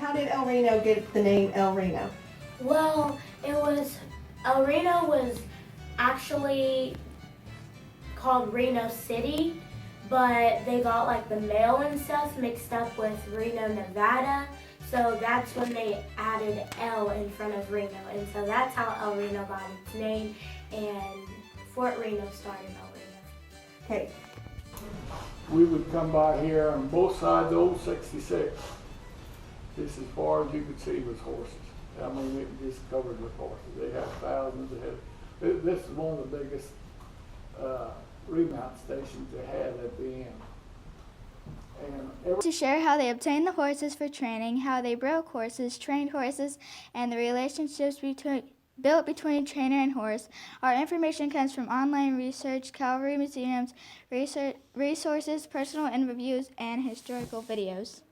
How did El Reno get the name El Reno? Well, El Reno was actually called Reno City, but they got like the mail and stuff mixed up with Reno, Nevada. So that's when they added L in front of Reno. And so that's how El Reno got its name. And Fort Reno started El Reno. Okay. We would come by here on both sides of Old 66. This as far as you could see was horses. I mean, it just covered with horses. They had thousands. This is one of the biggest remount stations they had at the end. To share how they obtained the horses for training, how they broke horses, trained horses, and the relationships built between trainer and horse. Our information comes from online research, cavalry museums, resources, personal interviews, and historical videos.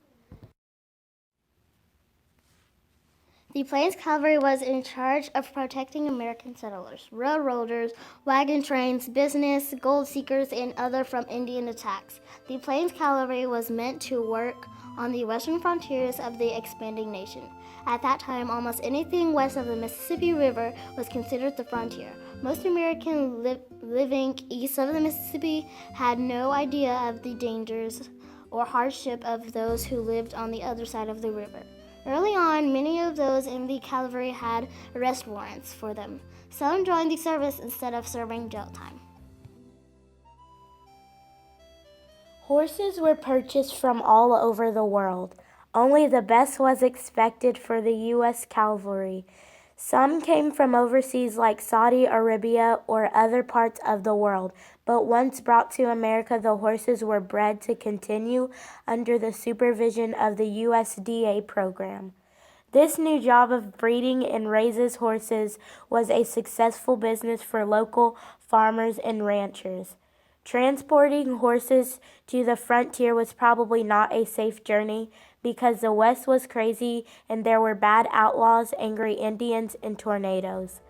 The Plains Cavalry was in charge of protecting American settlers, railroaders, wagon trains, business, gold seekers, and other from Indian attacks. The Plains Cavalry was meant to work on the western frontiers of the expanding nation. At that time, almost anything west of the Mississippi River was considered the frontier. Most Americans living east of the Mississippi had no idea of the dangers or hardship of those who lived on the other side of the river. Early on, many of those in the cavalry had arrest warrants for them. Some joined the service instead of serving jail time. Horses were purchased from all over the world. Only the best was expected for the U.S. cavalry. Some came from overseas like Saudi Arabia or other parts of the world, but once brought to America, the horses were bred to continue under the supervision of the USDA program. This new job of breeding and raises horses was a successful business for local farmers and ranchers. Transporting horses to the frontier was probably not a safe journey because the West was crazy and there were bad outlaws, angry Indians, and tornadoes.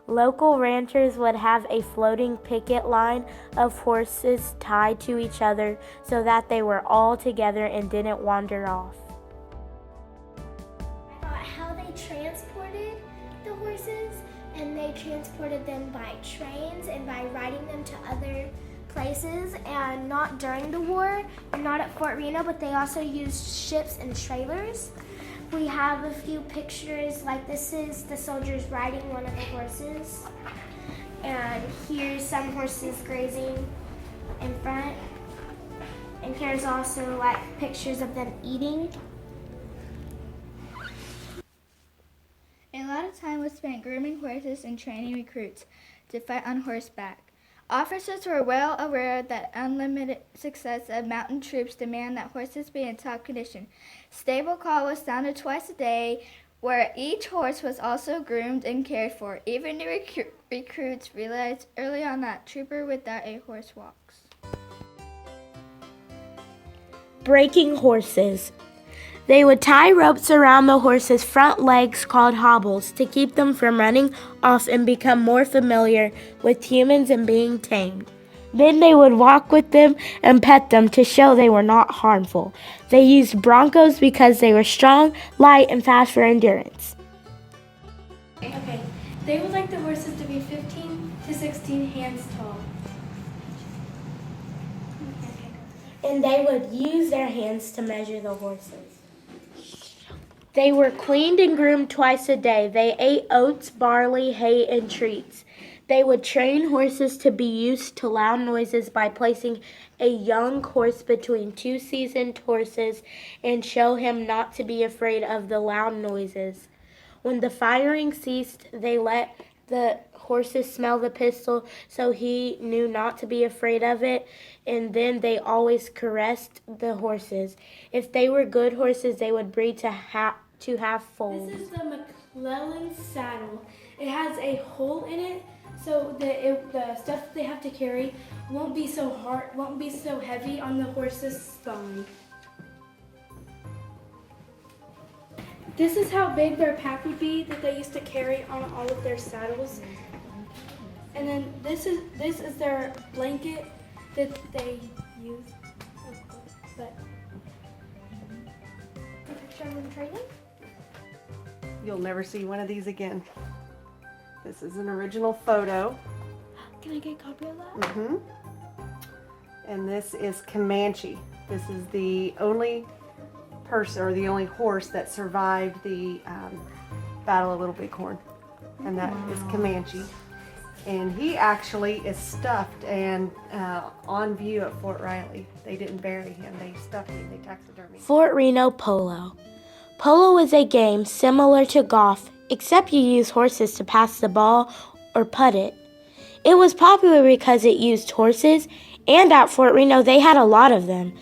Local ranchers would have a floating picket line of horses tied to each other so that they were all together and didn't wander off. About how they transported the horses, and they transported them by trains and by riding them to other places, and not during the war and not at Fort Reno, but they also used ships and trailers. We have a few pictures, like this is the soldiers riding one of the horses, and here's some horses grazing in front, and here's also like pictures of them eating. A lot of time was spent grooming horses and training recruits to fight on horseback. Officers were well aware that unlimited success of mountain troops demand that horses be in top condition. Stable call was sounded twice a day, where each horse was also groomed and cared for. Even new recruits realized early on that trooper without a horse walks. Breaking horses. They would tie ropes around the horses' front legs called hobbles to keep them from running off and become more familiar with humans and being tamed. Then they would walk with them and pet them to show they were not harmful. They used broncos because they were strong, light, and fast for endurance. Okay, they would like the horses to be 15 to 16 hands tall. And they would use their hands to measure the horses. They were cleaned and groomed twice a day. They ate oats, barley, hay, and treats. They would train horses to be used to loud noises by placing a young horse between two seasoned horses and show him not to be afraid of the loud noises. When the firing ceased, they let the horses smell the pistol so he knew not to be afraid of it, and then they always caressed the horses. If they were good horses, they would breed to have foals. This is the McClellan saddle. It has a hole in it so that the stuff that they have to carry won't be so hard, won't be so heavy on the horse's spine. This is how big their pack would be that they used to carry on all of their saddles. And then this is their blanket that they use. But A picture of them training. You'll never see one of these again. This is an original photo. Can I get a copy of that? hmm And this is Comanche. This is the only person or the only horse that survived the Battle of Little Bighorn, and that is Comanche. And he actually is stuffed and on view at Fort Riley. They didn't bury him; they stuffed him. They taxidermied. Fort Reno Polo. Polo is a game similar to golf, except you use horses to pass the ball or putt it. It was popular because it used horses, and at Fort Reno they had a lot of them.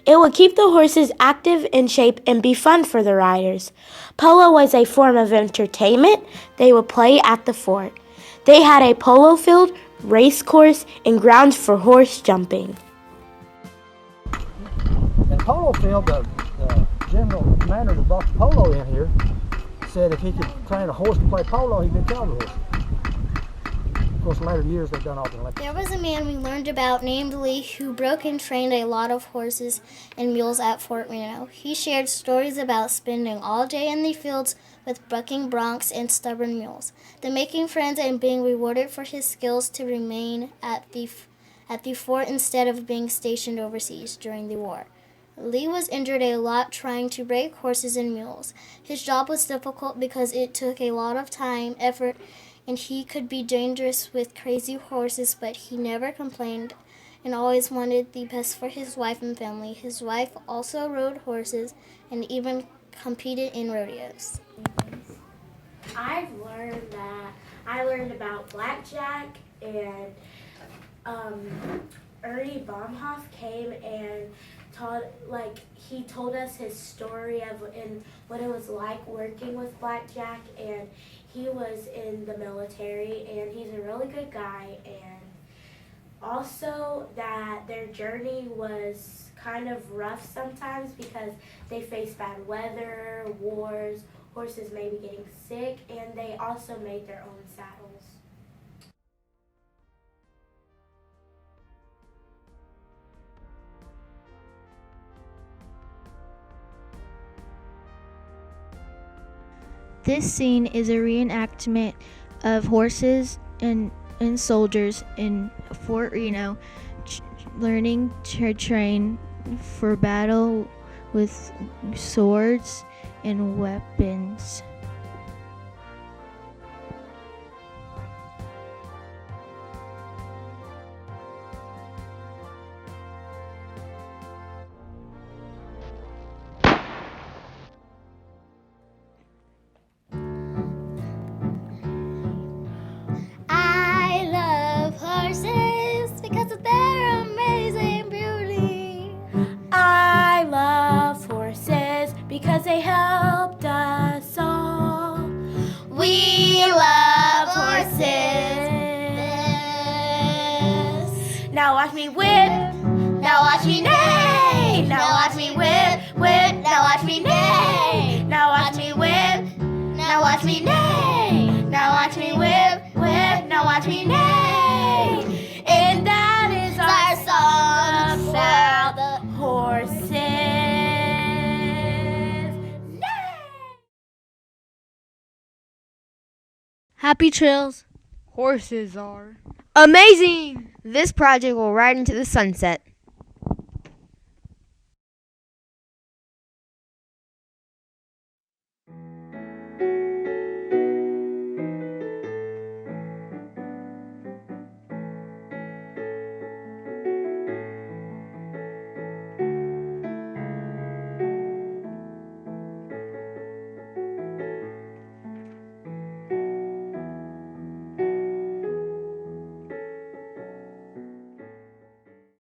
It would keep the horses active, in shape, and be fun for the riders. Polo was a form of entertainment they would play at the fort. They had a polo field, race course, and grounds for horse jumping. In Polo Field, the general commander that brought the polo in here said if he could train a horse to play polo, he could tell the horse. Of course, in later years, they've done all the Olympics. There was a man we learned about named Lee who broke and trained a lot of horses and mules at Fort Reno. He shared stories about spending all day in the fields with bucking broncs and stubborn mules, then making friends and being rewarded for his skills to remain at the fort instead of being stationed overseas during the war. Lee was injured a lot trying to break horses and mules. His job was difficult because it took a lot of time, effort, and he could be dangerous with crazy horses, but he never complained and always wanted the best for his wife and family. His wife also rode horses and even competed in rodeos. I learned about blackjack, and Ernie Baumhoff came and he told us his story of and what it was like working with blackjack, and he was in the military, and he's a really good guy, and also that their journey was kind of rough sometimes because they faced bad weather, wars, horses maybe getting sick, and they also made their own saddles. This scene is a reenactment of horses and soldiers in Fort Reno learning to train for battle with swords and weapons. I love horses because of their amazing beauty. I love horses because they helped us all. We love horses. Now watch me whip, now watch me neigh. Now watch me whip, whip, now watch me neigh. Now watch me whip, now watch me neigh. Now watch me whip, whip, now watch me neigh. And that is our song about the horses. Happy trails. Horses are Amazing! This project will ride into the sunset.